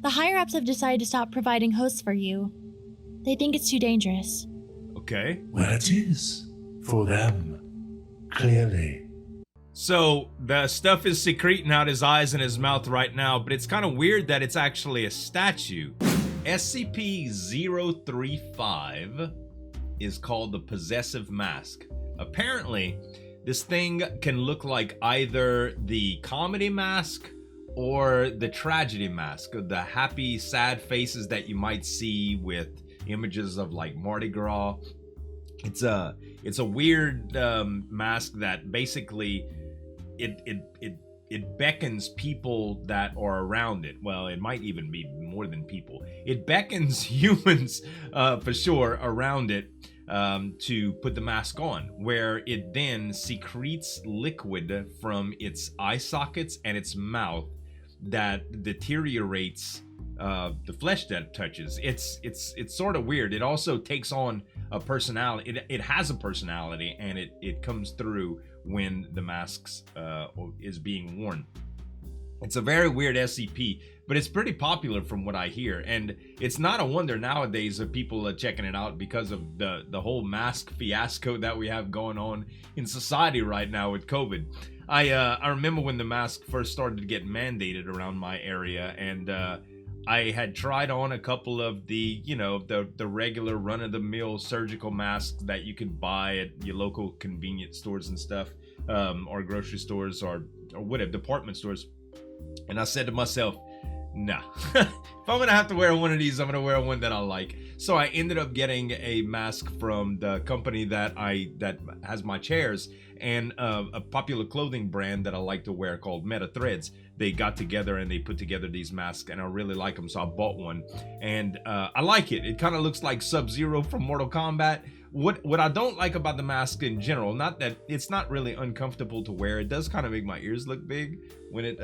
The higher-ups have decided to stop providing hosts for you. They think it's too dangerous. Okay. Well, it is. For them. Clearly. So the stuff is secreting out his eyes and his mouth right now, but it's kind of weird that it's actually a statue. SCP-035 is called the Possessive Mask. Apparently, this thing can look like either the comedy mask or the tragedy mask, the happy, sad faces that you might see with images of like Mardi Gras. It's a weird mask that basically it beckons people that are around it. Well, it might even be more than people. It beckons humans for sure around it to put the mask on, where it then secretes liquid from its eye sockets and its mouth that deteriorates the flesh that it touches. It's sort of weird. It also takes on a personality. It has a personality, and it comes through when the masks is being worn. It's a very weird SCP, but it's pretty popular from what I hear, and it's not a wonder nowadays that people are checking it out because of the whole mask fiasco that we have going on in society right now with COVID. I remember when the mask first started to get mandated around my area, and I had tried on a couple of the, you know, the regular run-of-the-mill surgical masks that you can buy at your local convenience stores and stuff, or grocery stores or whatever, department stores. And I said to myself, nah, if I'm gonna have to wear one of these, I'm gonna wear one that I like. So I ended up getting a mask from the company that has my chairs, and a popular clothing brand that I like to wear called Meta Threads. They got together and they put together these masks, and I really like them, so I bought one. And I like it. It kind of looks like Sub-Zero from Mortal Kombat. What I don't like about the mask in general, not that it's not really uncomfortable to wear. It does kind of make my ears look big when it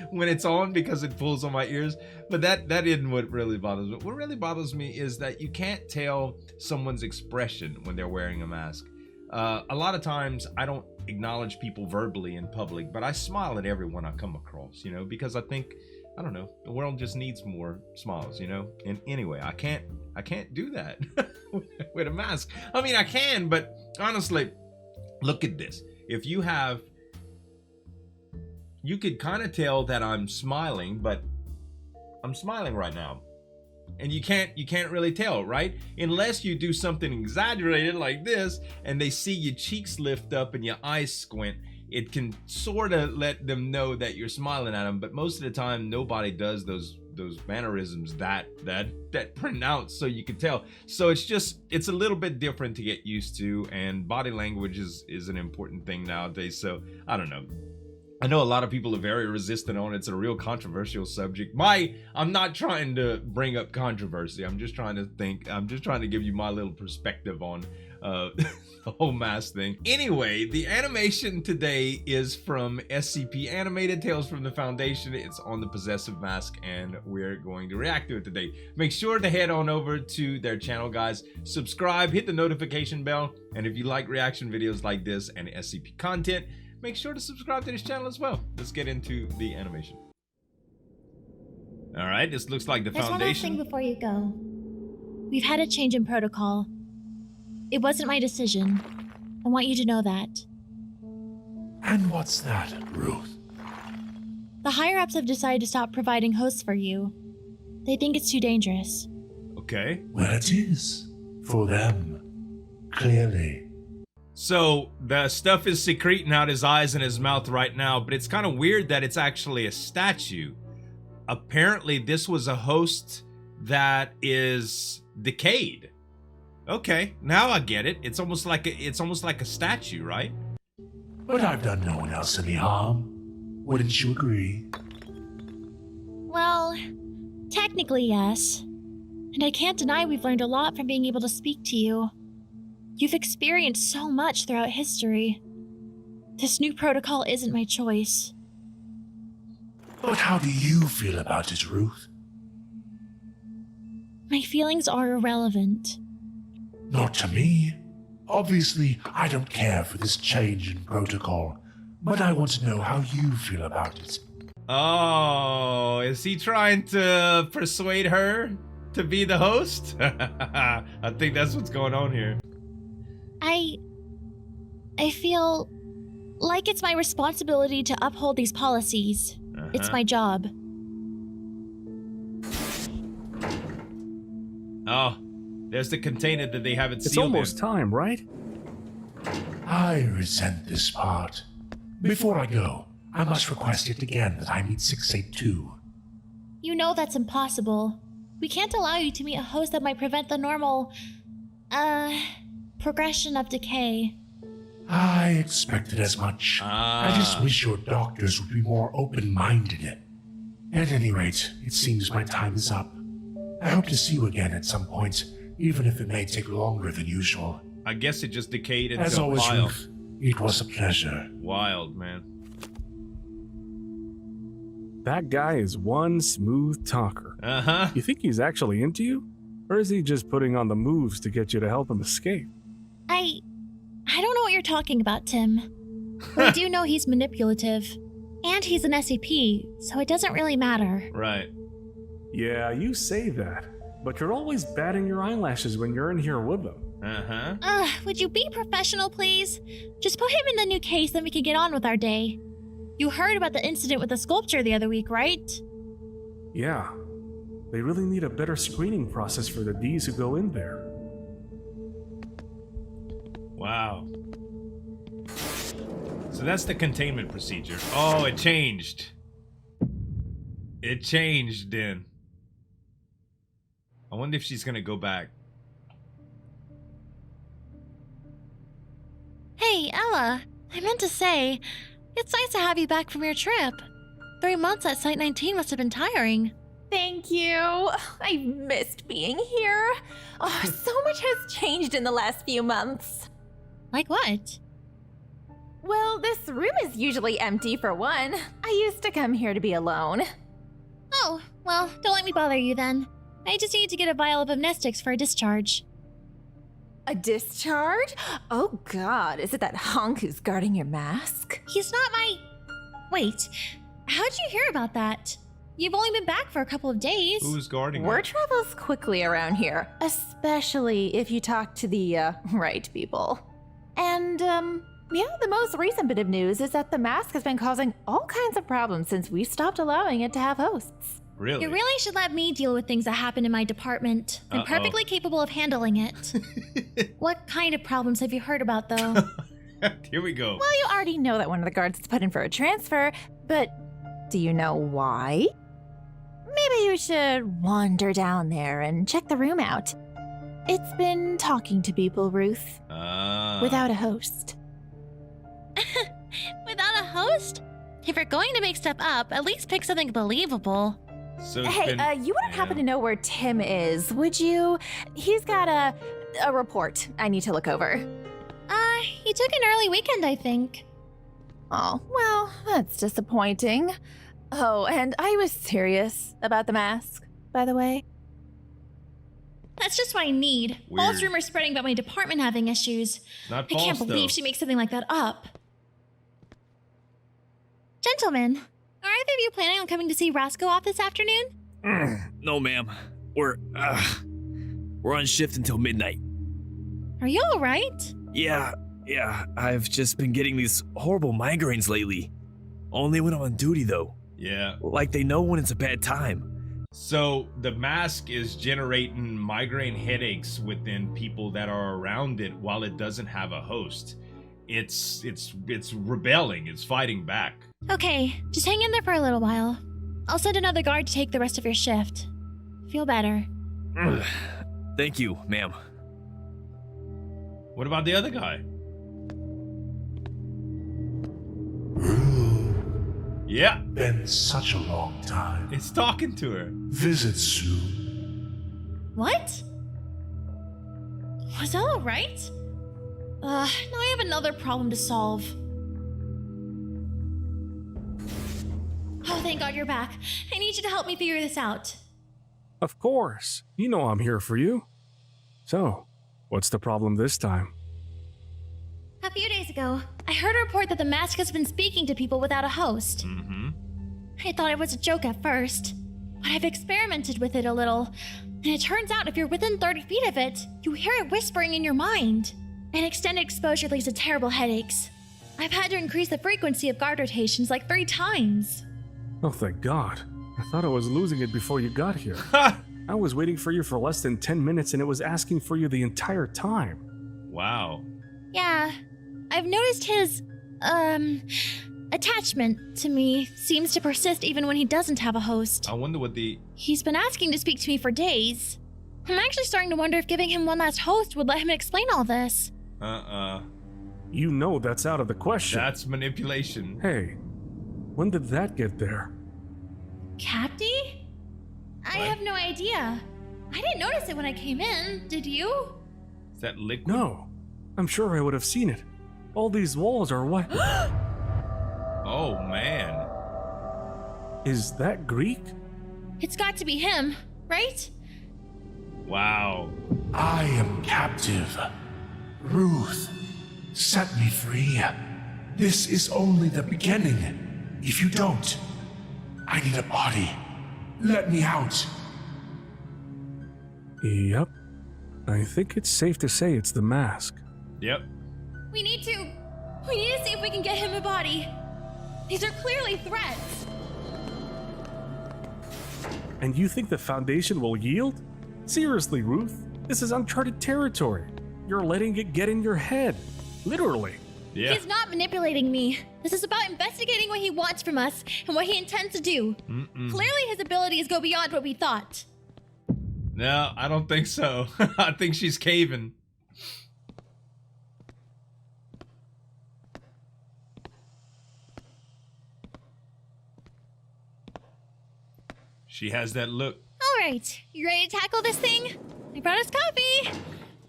when it's on, because it pulls on my ears. But that isn't what really bothers me. What really bothers me is that you can't tell someone's expression when they're wearing a mask. A lot of times I don't acknowledge people verbally in public, but I smile at everyone I come across, you know, because I think, I don't know, the world just needs more smiles, you know. And anyway, I can't do that with a mask. I mean, I can, but honestly, look at this. If you could kind of tell that I'm smiling, but I'm smiling right now. And you can't really tell, right? Unless you do something exaggerated like this and they see your cheeks lift up and your eyes squint, it can sort of let them know that you're smiling at them. But most of the time, nobody does those mannerisms that pronounced, so you can tell. So it's a little bit different to get used to, and body language is an important thing nowadays. So I don't know. I know a lot of people are very resistant on it. It's a real controversial subject. I'm not trying to bring up controversy. I'm just trying to give you my little perspective on the whole mask thing. Anyway, the animation today is from SCP Animated, Tales from the Foundation. It's on the Possessive Mask, and we're going to react to it today. Make sure to head on over to their channel, guys. Subscribe, hit the notification bell, and if you like reaction videos like this and SCP content, make sure to subscribe to this channel as well. Let's get into the animation. All right, this looks like the There's Foundation. one last thing before you go. We've had a change in protocol. It wasn't my decision. I want you to know that. And what's that, Ruth? The higher-ups have decided to stop providing hosts for you. They think it's too dangerous. Okay. Well, it is. For them. Clearly. So the stuff is secreting out his eyes and his mouth right now, but it's kind of weird that it's actually a statue. Apparently this was a host that is decayed. Okay, now I get it. It's almost like a statue, right? But I've done no one else any harm. Wouldn't you agree? Well, technically yes. And I can't deny we've learned a lot from being able to speak to you. You've experienced so much throughout history. This new protocol isn't my choice. But how do you feel about it, Ruth? My feelings are irrelevant. Not to me. Obviously, I don't care for this change in protocol, but I want to know how you feel about it. Oh, is he trying to persuade her to be the host? I think that's what's going on here. I feel like it's my responsibility to uphold these policies. It's my job. Oh, there's the container that they haven't It's sealed. almost time, right? I resent this part. Before I go, I must request it again that I meet 682. You know that's impossible. We can't allow you to meet a host that might prevent the normal, progression of decay. I expected as much. I just wish your doctors would be more open-minded. At any rate, it seems my time is up. I hope to see you again at some point, even if it may take longer than usual. I guess it just decayed into As a always, pile. Ruth, it was a pleasure. Wild, man. That guy is one smooth talker. You think he's actually into you? Or is he just putting on the moves to get you to help him escape? I don't know what you're talking about, Tim. But I do know he's manipulative. And he's an SCP, so it doesn't really matter. Right. Yeah, you say that. But you're always batting your eyelashes when you're in here with him. Would you be professional, please? Just put him in the new case, then we can get on with our day. You heard about the incident with the sculpture the other week, right? Yeah. They really need a better screening process for the Ds who go in there. Wow. So that's the containment procedure. Oh, it changed. It changed, then. I wonder if she's gonna go back. Hey, Ella. I meant to say, it's nice to have you back from your trip. 3 months at Site 19 must have been tiring. Thank you. I missed being here. Oh, so much has changed in the last few months. Like what? Well, this room is usually empty for one. I used to come here to be alone. Oh, well, don't let me bother you then. I just need to get a vial of amnestics for a discharge. A discharge? Oh god, is it that honk who's guarding your mask? He's not my... Wait, how'd you hear about that? You've only been back for a couple of days. Who's guarding Word her? travels quickly around here, especially if you talk to the, right people. And, yeah, the most recent bit of news is that the mask has been causing all kinds of problems since we stopped allowing it to have hosts. Really? You really should let me deal with things that happen in my department. I'm perfectly capable of handling it. What kind of problems have you heard about, though? Here we go. Well, you already know that one of the guards is put in for a transfer, but do you know why? Maybe you should wander down there and check the room out. It's been talking to people, Ruth. Without a host. Without a host? If you're going to make stuff up, at least pick something believable. So Hey, you wouldn't happen to know where Tim is, would you? He's got a report I need to look over. He took an early weekend, I think. Oh, well, that's disappointing. Oh, and I was serious about the mask, by the way. That's just what I need. Weird. False rumors spreading about my department having issues. Not I can't false, believe though. she makes something like that up. Gentlemen, are either of you planning on coming to see Roscoe off this afternoon? No, ma'am. We're on shift until midnight. Are you alright? Yeah. I've just been getting these horrible migraines lately. Only when I'm on duty, though. Yeah. Like they know when it's a bad time. So the mask is generating migraine headaches within people that are around it while it doesn't have a host. It's rebelling. It's fighting back. Okay, just hang in there for a little while. I'll send another guard to take the rest of your shift. Feel better. Thank you, ma'am. What about the other guy? Yeah, Been such a long time. it's talking to her. Visit soon. What? Was that alright? Now I have another problem to solve. Oh, thank God you're back. I need you to help me figure this out. Of course. You know I'm here for you. So, what's the problem this time? A few days ago, I heard a report that the mask has been speaking to people without a host. Mm-hmm. I thought it was a joke at first, but I've experimented with it a little, and it turns out if you're within 30 feet of it, you hear it whispering in your mind. And extended exposure leads to terrible headaches. I've had to increase the frequency of guard rotations like 3 times. Oh, thank God. I thought I was losing it before you got here. I was waiting for you for less than 10 minutes and it was asking for you the entire time. Wow. Yeah, I've noticed his, attachment to me seems to persist even when he doesn't have a host. I wonder what the... He's been asking to speak to me for days. I'm actually starting to wonder if giving him one last host would let him explain all this. You know that's out of the question. That's manipulation. Hey, when did that get there? Capty? I have no idea. I didn't notice it when I came in, did you? Is that liquid? No, I'm sure I would have seen it. All these walls are white. Oh, man. Is that Greek? It's got to be him, right? Wow. I am captive. Ruth, set me free. This is only the beginning. If you don't, I need a body. Let me out. Yep. I think it's safe to say it's the mask. Yep. We need to see if we can get him a body. These are clearly threats. And you think the Foundation will yield? Seriously, Ruth, this is uncharted territory. You're letting it get in your head. Literally. Yeah. He's not manipulating me. This is about investigating what he wants from us and what he intends to do. Clearly his abilities go beyond what we thought. No, I don't think so. I think she's caving. She has that look. All right, you ready to tackle this thing? I brought us coffee.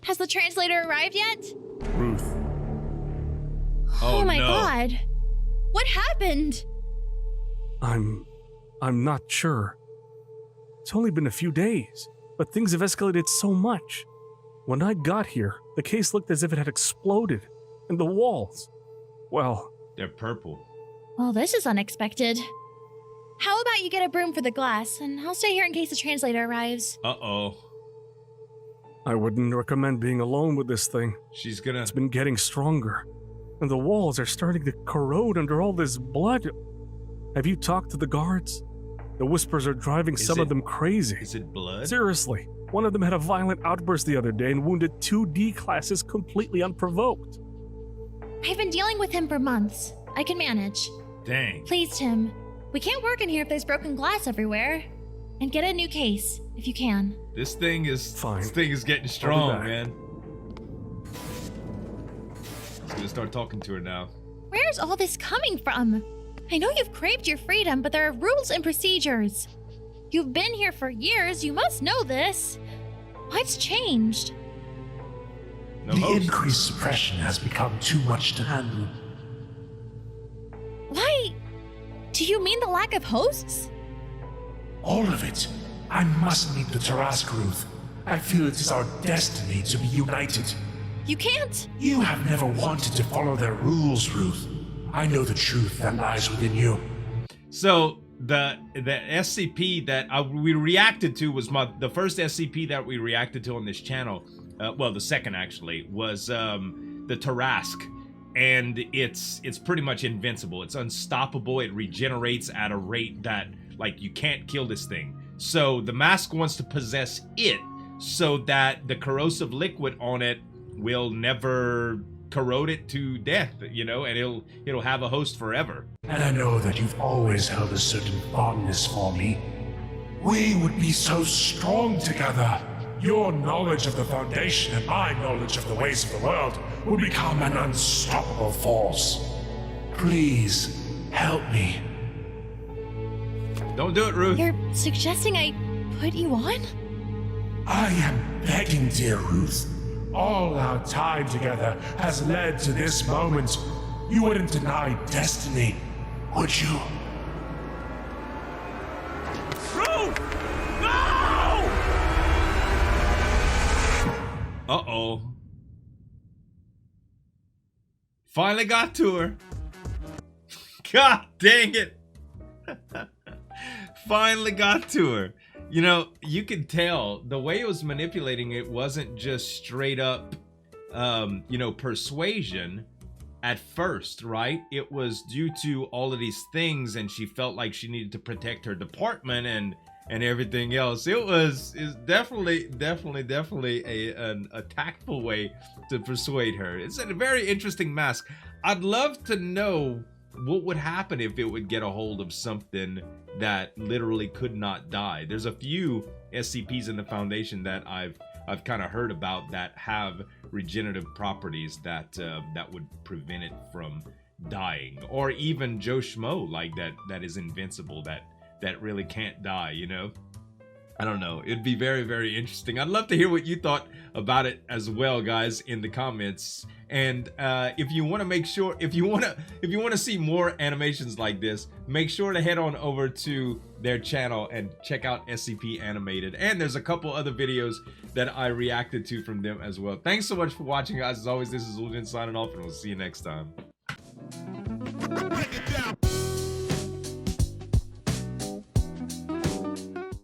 Has the translator arrived yet? Ruth. Oh, my no. God. What happened? I'm not sure. It's only been a few days, but things have escalated so much. When I got here, the case looked as if it had exploded, and the walls, well... They're purple. Well, this is unexpected. How about you get a broom for the glass, and I'll stay here in case the translator arrives. Uh-oh. I wouldn't recommend being alone with this thing. She's gonna... It's been getting stronger, and the walls are starting to corrode under all this blood. Have you talked to the guards? The whispers are driving some of them crazy. Is it blood? Seriously, one of them had a violent outburst the other day and wounded 2 D-classes completely unprovoked. I've been dealing with him for months. I can manage. Dang. Please, Tim. We can't work in here if there's broken glass everywhere. And get a new case, if you can. This thing is... Fine. This thing is getting I'll be strong, back. man. I'm gonna start talking to her now. Where's all this coming from? I know you've craved your freedom, but there are rules and procedures. You've been here for years, you must know this. What's changed? No The host. increased suppression has become too much to handle. Why? Do you mean the lack of hosts? All of it. I must meet the Tarask, Ruth. I feel it is our destiny to be united. You can't. You have never wanted to follow their rules, Ruth. I know the truth that lies within you. So the SCP that we reacted to was the first SCP that we reacted to on this channel. Well, the second actually was the Tarask, and it's pretty much invincible. It's unstoppable. It regenerates at a rate that like you can't kill this thing. So the mask wants to possess it so that the corrosive liquid on it will never corrode it to death, you know, and it'll have a host forever. And I know that you've always held a certain fondness for me. We would be so strong together. Your knowledge of the Foundation and my knowledge of the ways of the world will become an unstoppable force. Please, help me. Don't do it, Ruth. You're suggesting I put you on? I am begging, dear Ruth. All our time together has led to this moment. You wouldn't deny destiny, would you? Ruth! No! Uh-oh. Finally got to her. God dang it. Finally got to her. You know, you could tell the way it was manipulating it wasn't just straight up, you know, persuasion at first, right? It was due to all of these things, and she felt like she needed to protect her department and everything else. Is definitely a tactful way to persuade her. It's a very interesting mask. I'd love to know what would happen if it would get a hold of something that literally could not die. There's a few SCPs in the Foundation that I've kind of heard about that have regenerative properties that that would prevent it from dying, or even Joe Schmo like that is invincible, that really can't die, you know? I don't know. It'd be very, very interesting. I'd love to hear what you thought about it as well, guys, in the comments. And if you want to make sure, if you want to see more animations like this, make sure to head on over to their channel and check out SCP Animated. And there's a couple other videos that I reacted to from them as well. Thanks so much for watching, guys. As always, this is Zueljin signing off, and we'll see you next time. Break it down.